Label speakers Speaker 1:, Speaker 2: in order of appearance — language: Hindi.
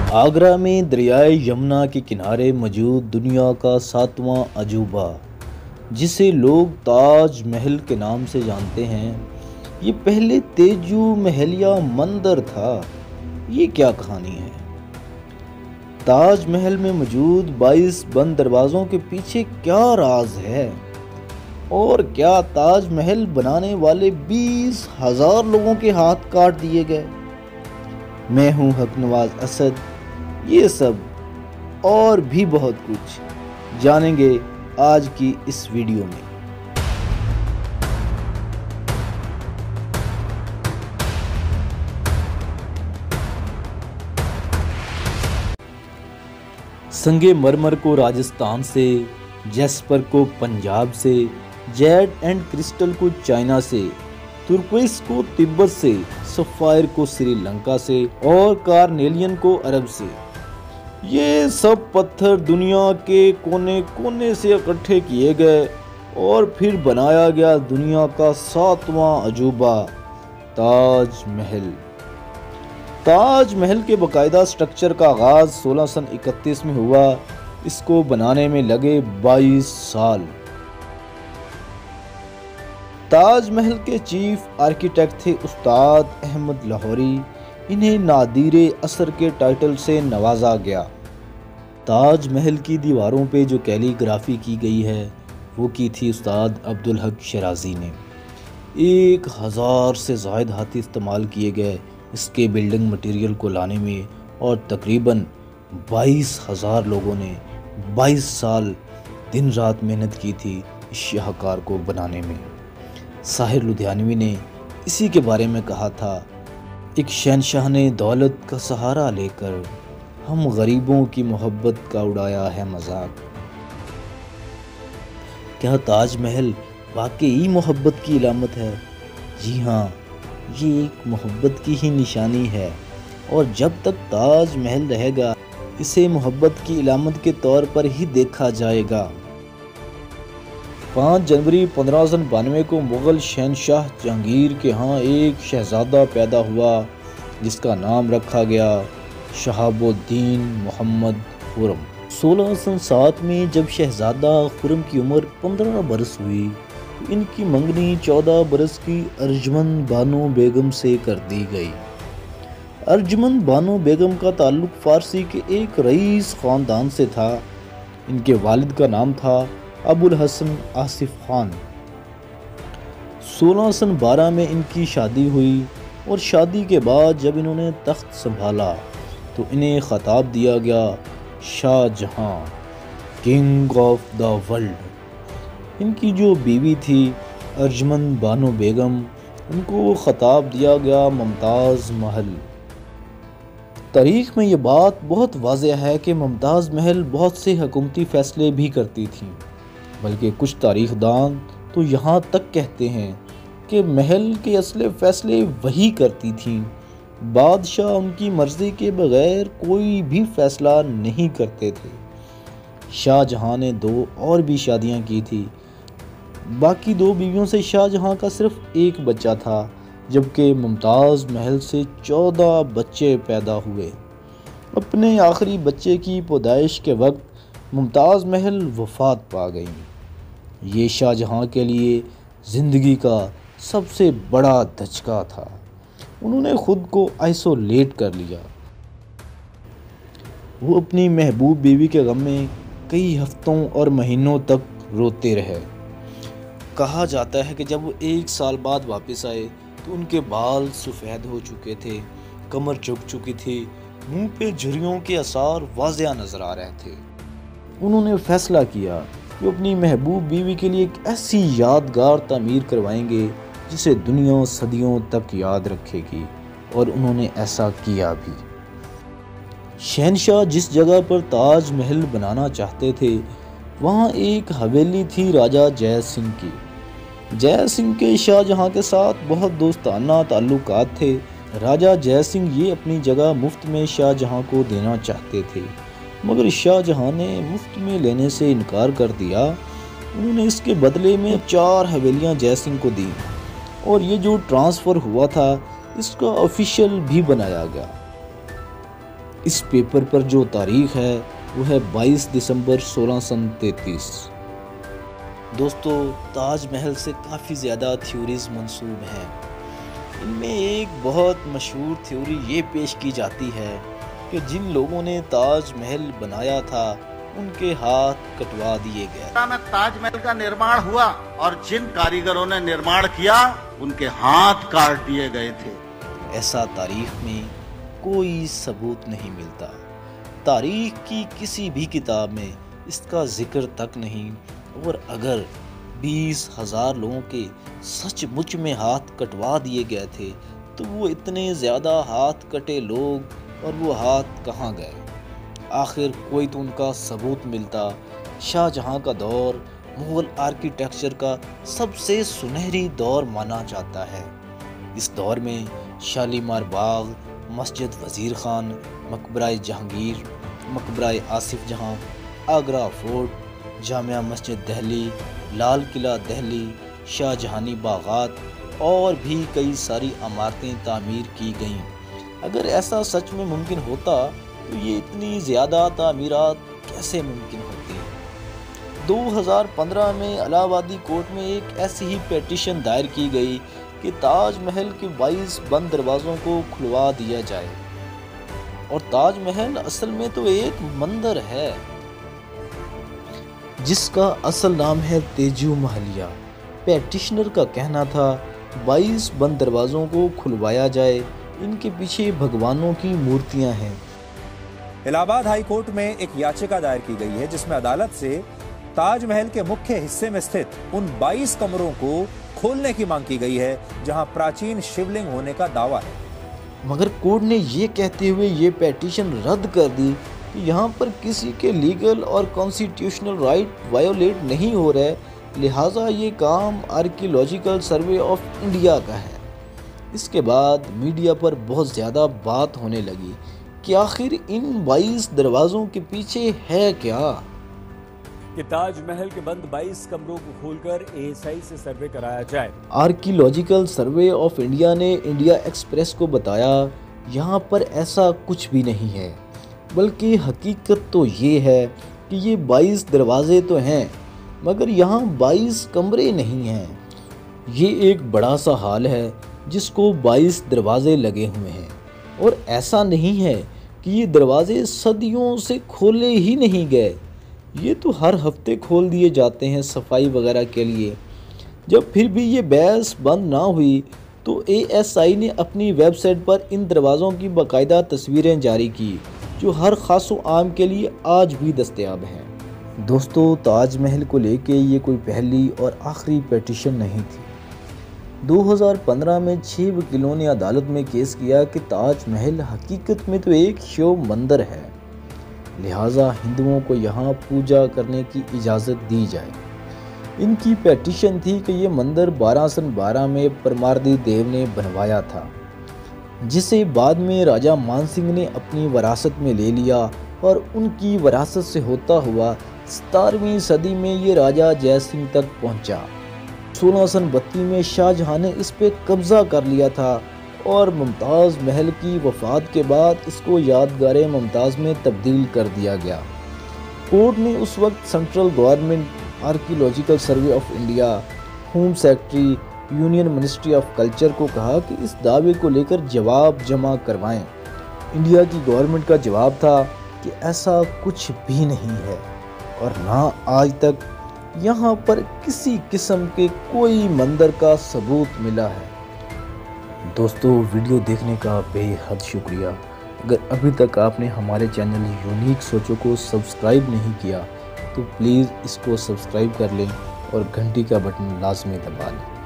Speaker 1: आगरा में दरियाए यमुना के किनारे मौजूद दुनिया का 7वां अजूबा, जिसे लोग ताज महल के नाम से जानते हैं, ये पहले तेजू महल या मंदिर था। ये क्या कहानी है? ताज महल में मौजूद 22 बंद दरवाज़ों के पीछे क्या राज है? और क्या ताज महल बनाने वाले 20,000 लोगों के हाथ काट दिए गए? मैं हूं हकनवाज असद। ये सब और भी बहुत कुछ जानेंगे आज की इस वीडियो में। संगे मरमर को राजस्थान से, जैस्पर को पंजाब से, जेड एंड क्रिस्टल को चाइना से, तुर्कोइस को तिब्बत से, सफ़ायर को श्रीलंका से और कार्नेलियन को अरब से। ये सब पत्थर दुनिया के कोने कोने से इकट्ठे किए गए और फिर बनाया गया दुनिया का 7वां अजूबा, ताज महल। ताज महल के बाकायदा स्ट्रक्चर का आगाज़ 1631 में हुआ। इसको बनाने में लगे 22 साल। ताज महल के चीफ आर्किटेक्ट थे उस्ताद अहमद लाहौरी। इन्हें नादीरे असर के टाइटल से नवाजा गया। ताज महल की दीवारों पे जो कैलीग्राफी की गई है वो की थी उस्ताद अब्दुल हक शराजी ने। 1000 से ज़ायद हाथी इस्तेमाल किए गए इसके बिल्डिंग मटेरियल को लाने में, और तकरीबन 22,000 लोगों ने 22 साल दिन रात मेहनत की थी इस शाहकार को बनाने में। साहिर लुधियानवी ने इसी के बारे में कहा था, एक शहनशाह ने दौलत का सहारा लेकर हम गरीबों की मोहब्बत का उड़ाया है मजाक। क्या ताज महल वाकई मोहब्बत की इलामत है? जी हाँ, ये एक मोहब्बत की ही निशानी है, और जब तक ताज महल रहेगा इसे मोहब्बत की इलामत के तौर पर ही देखा जाएगा। 5 जनवरी 1592 को मुग़ल शहनशाह जहांगीर के यहाँ एक शहज़ादा पैदा हुआ जिसका नाम रखा गया शहाबुद्दीन मोहम्मद खुर्रम। 1607 में जब शहज़ादा खुर्रम की उम्र 15 बरस हुई तो इनकी मंगनी 14 बरस की अर्जुमंद बानो बेगम से कर दी गई। अर्जुमंद बानो बेगम का ताल्लुक फ़ारसी के एक रईस ख़ानदान से था। इनके वालिद का नाम था अबुल हसन आसिफ खान। 1612 में इनकी शादी हुई, और शादी के बाद जब इन्होंने तख्त संभाला तो इन्हें ख़ताब दिया गया Shahjahan, king of the world. इनकी जो बीवी थी अर्जुमंद बानो बेगम, उनको ख़ताब दिया गया मुमताज़ महल। तारीख़ में ये बात बहुत वाज़ेह है कि मुमताज़ महल बहुत से हुकूमती फ़ैसले भी करती थीं, बल्कि कुछ तारीख़दान तो यहाँ तक कहते हैं कि महल के असले फ़ैसले वही करती थीं। बादशाह उनकी मर्ज़ी के बग़ैर कोई भी फ़ैसला नहीं करते थे। शाहजहां ने 2 और भी शादियां की थी। बाकी 2 बीवियों से शाहजहां का सिर्फ एक बच्चा था, जबकि मुमताज़ महल से 14 बच्चे पैदा हुए। अपने आखिरी बच्चे की पैदाइश के वक्त मुमताज़ महल वफ़ात पा गईं। ये शाहजहां के लिए ज़िंदगी का सबसे बड़ा धचका था। उन्होंने ख़ुद को आइसोलेट कर लिया। वो अपनी महबूब बीवी के गम में कई हफ्तों और महीनों तक रोते रहे। कहा जाता है कि जब वो 1 साल बाद वापस आए तो उनके बाल सफ़ेद हो चुके थे, कमर झुक चुकी थी, मुंह पे झुर्रियों के आसार वाज़िया नज़र आ रहे थे। उन्होंने फ़ैसला किया कि अपनी महबूब बीवी के लिए एक ऐसी यादगार तामीर करवाएंगे जिसे दुनिया सदियों तक याद रखेगी, और उन्होंने ऐसा किया भी। शहनशाह जिस जगह पर ताज महल बनाना चाहते थे वहाँ एक हवेली थी राजा जय सिंह की। जय सिंह के शाहजहां के साथ बहुत दोस्ताना ताल्लुकात थे। राजा जय सिंह ये अपनी जगह मुफ्त में शाहजहां को देना चाहते थे, मगर शाहजहां ने मुफ्त में लेने से इनकार कर दिया। उन्होंने इसके बदले में 4 हवेलियां जय सिंह को दी, और ये जो ट्रांसफ़र हुआ था इसका ऑफिशियल भी बनाया गया। इस पेपर पर जो तारीख है वो है 22 दिसंबर 1633। दोस्तों, ताजमहल से काफ़ी ज़्यादा थ्योरीज मंसूब हैं। इनमें एक बहुत मशहूर थ्योरी ये पेश की जाती है कि जिन लोगों ने ताजमहल बनाया था उनके हाथ कटवा दिए गए।
Speaker 2: में ताजमहल का निर्माण हुआ और जिन कारीगरों ने निर्माण किया उनके हाथ काट दिए गए थे।
Speaker 1: ऐसा तारीख में कोई सबूत नहीं मिलता। तारीख की किसी भी किताब में इसका जिक्र तक नहीं। और अगर 20,000 लोगों के सचमुच में हाथ कटवा दिए गए थे तो वो इतने ज़्यादा हाथ कटे लोग और वो हाथ कहाँ गए? आखिर कोई तो उनका सबूत मिलता। शाहजहां का दौर मुग़ल आर्किटेक्चर का सबसे सुनहरी दौर माना जाता है। इस दौर में शालीमार बाग, मस्जिद वज़ीर खान, मकबरा जहांगीर, मकबरा आसिफ जहां, आगरा फोर्ट, जामिया मस्जिद दिल्ली, लाल किला दिल्ली, शाहजहानी बागात और भी कई सारी इमारतें तामीर की गईं। अगर ऐसा सच में मुमकिन होता तो ये इतनी ज़्यादा तामीरात कैसे मुमकिन होती? 2015 में इलाहाबादी कोर्ट में एक ऐसी ही पिटीशन दायर की गई कि ताजमहल के 22 बंद दरवाज़ों को खुलवा दिया जाए। और ताजमहल असल में तो एक मंदिर है जिसका असल नाम है तेजू महलिया। पिटीशनर का कहना था 22 बंद दरवाज़ों को खुलवाया जाए, इनके पीछे भगवानों की मूर्तियां हैं।
Speaker 3: इलाहाबाद हाई कोर्ट में एक याचिका दायर की गई है जिसमें अदालत से ताजमहल के मुख्य हिस्से में स्थित उन 22 कमरों को खोलने की मांग की गई है जहां प्राचीन शिवलिंग होने का दावा है।
Speaker 1: मगर कोर्ट ने ये कहते हुए ये पिटीशन रद्द कर दी कि यहाँ पर किसी के लीगल और कॉन्स्टिट्यूशनल राइट वायोलेट नहीं हो रहा है, लिहाजा ये काम आर्कियोलॉजिकल सर्वे ऑफ इंडिया का है। इसके बाद मीडिया पर बहुत ज़्यादा बात होने लगी कि आखिर इन 22 दरवाज़ों के पीछे है क्या?
Speaker 4: कि ताजमहल के बंद 22 कमरों को खोलकर ASI से सर्वे कराया जाए।
Speaker 1: आर्कियोलॉजिकल सर्वे ऑफ इंडिया ने इंडिया एक्सप्रेस को बताया यहाँ पर ऐसा कुछ भी नहीं है, बल्कि हकीकत तो ये है कि ये 22 दरवाजे तो हैं मगर यहाँ 22 कमरे नहीं हैं। ये एक बड़ा सा हाल है जिसको 22 दरवाजे लगे हुए हैं और ऐसा नहीं है कि ये दरवाजे सदियों से खोले ही नहीं गए। ये तो हर हफ्ते खोल दिए जाते हैं सफाई वगैरह के लिए। जब फिर भी ये बहस बंद ना हुई तो ASI ने अपनी वेबसाइट पर इन दरवाज़ों की बाकायदा तस्वीरें जारी की जो हर खास व आम के लिए आज भी दस्तयाब हैं। दोस्तों, ताजमहल को लेके ये कोई पहली और आखिरी पिटीशन नहीं थी। 2015 में 6 वकीलों ने अदालत में केस किया कि ताजमहल हकीकत में तो एक शिव मंदिर है, लिहाजा हिंदुओं को यहाँ पूजा करने की इजाज़त दी जाए। इनकी पिटीशन थी कि ये मंदिर 12 सन 12 में परमारदी देव ने बनवाया था, जिसे बाद में राजा मान सिंह ने अपनी वरासत में ले लिया और उनकी वरासत से होता हुआ 17वीं सदी में ये राजा जय सिंह तक पहुँचा। 16 सन 32 में शाहजहां ने इस पे कब्ज़ा कर लिया था और मुमताज़ महल की वफ़ात के बाद इसको यादगार मुमताज़ में तब्दील कर दिया गया। कोर्ट ने उस वक्त central government, archaeological survey of India, home secretary, union ministry of culture को कहा कि इस दावे को लेकर जवाब जमा करवाएं। इंडिया की गवर्नमेंट का जवाब था कि ऐसा कुछ भी नहीं है और ना आज तक यहाँ पर किसी किस्म के कोई मंदिर का सबूत मिला है। दोस्तों, वीडियो देखने का बेहद शुक्रिया। अगर अभी तक आपने हमारे चैनल यूनिक सोचों को सब्सक्राइब नहीं किया तो प्लीज़ इसको सब्सक्राइब कर लें और घंटी का बटन लाजमी दबा लें।